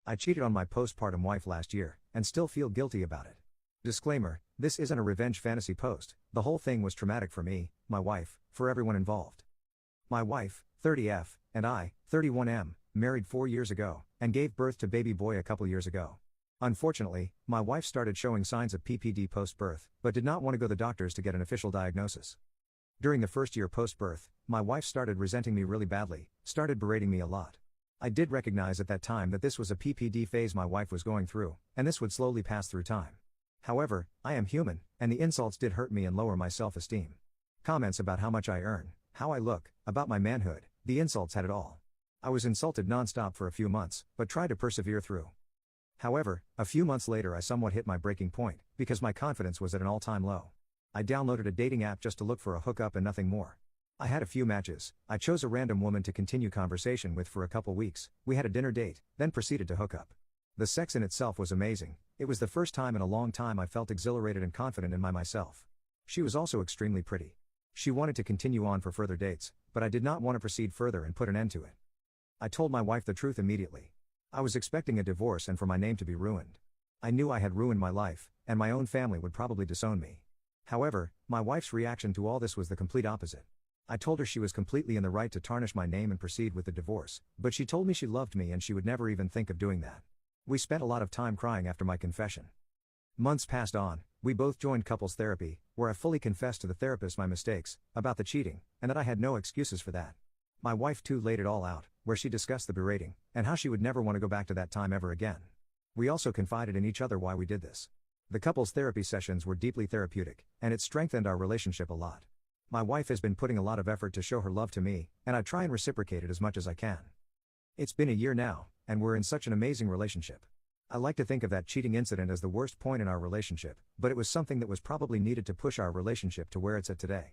I cheated on my postpartum wife last year, and still feel guilty about it. Disclaimer, this isn't a revenge fantasy post, the whole thing was traumatic for me, my wife, for everyone involved. My wife, 30F, and I, 31M, married 4 years ago, and gave birth to baby boy a couple years ago. Unfortunately, my wife started showing signs of PPD post-birth, but did not want to go to the doctors to get an official diagnosis. During the first year post-birth, my wife started resenting me really badly, started berating me a lot. I did recognize at that time that this was a PPD phase my wife was going through, and this would slowly pass through time. However, I am human, and the insults did hurt me and lower my self-esteem. Comments about how much I earn, how I look, about my manhood, the insults had it all. I was insulted non-stop for a few months, but tried to persevere through. However, a few months later I somewhat hit my breaking point, because my confidence was at an all-time low. I downloaded a dating app just to look for a hookup and nothing more. I had a few matches, I chose a random woman to continue conversation with for a couple weeks, we had a dinner date, then proceeded to hook up. The sex in itself was amazing, it was the first time in a long time I felt exhilarated and confident in myself. She was also extremely pretty. She wanted to continue on for further dates, but I did not want to proceed further and put an end to it. I told my wife the truth immediately. I was expecting a divorce and for my name to be ruined. I knew I had ruined my life, and my own family would probably disown me. However, my wife's reaction to all this was the complete opposite. I told her she was completely in the right to tarnish my name and proceed with the divorce, but she told me she loved me and she would never even think of doing that. We spent a lot of time crying after my confession. Months passed on, we both joined couples therapy, where I fully confessed to the therapist my mistakes, about the cheating, and that I had no excuses for that. My wife too laid it all out, where she discussed the berating, and how she would never want to go back to that time ever again. We also confided in each other why we did this. The couples therapy sessions were deeply therapeutic, and it strengthened our relationship a lot. My wife has been putting a lot of effort to show her love to me, and I try and reciprocate it as much as I can. It's been a year now, and we're in such an amazing relationship. I like to think of that cheating incident as the worst point in our relationship, but it was something that was probably needed to push our relationship to where it's at today.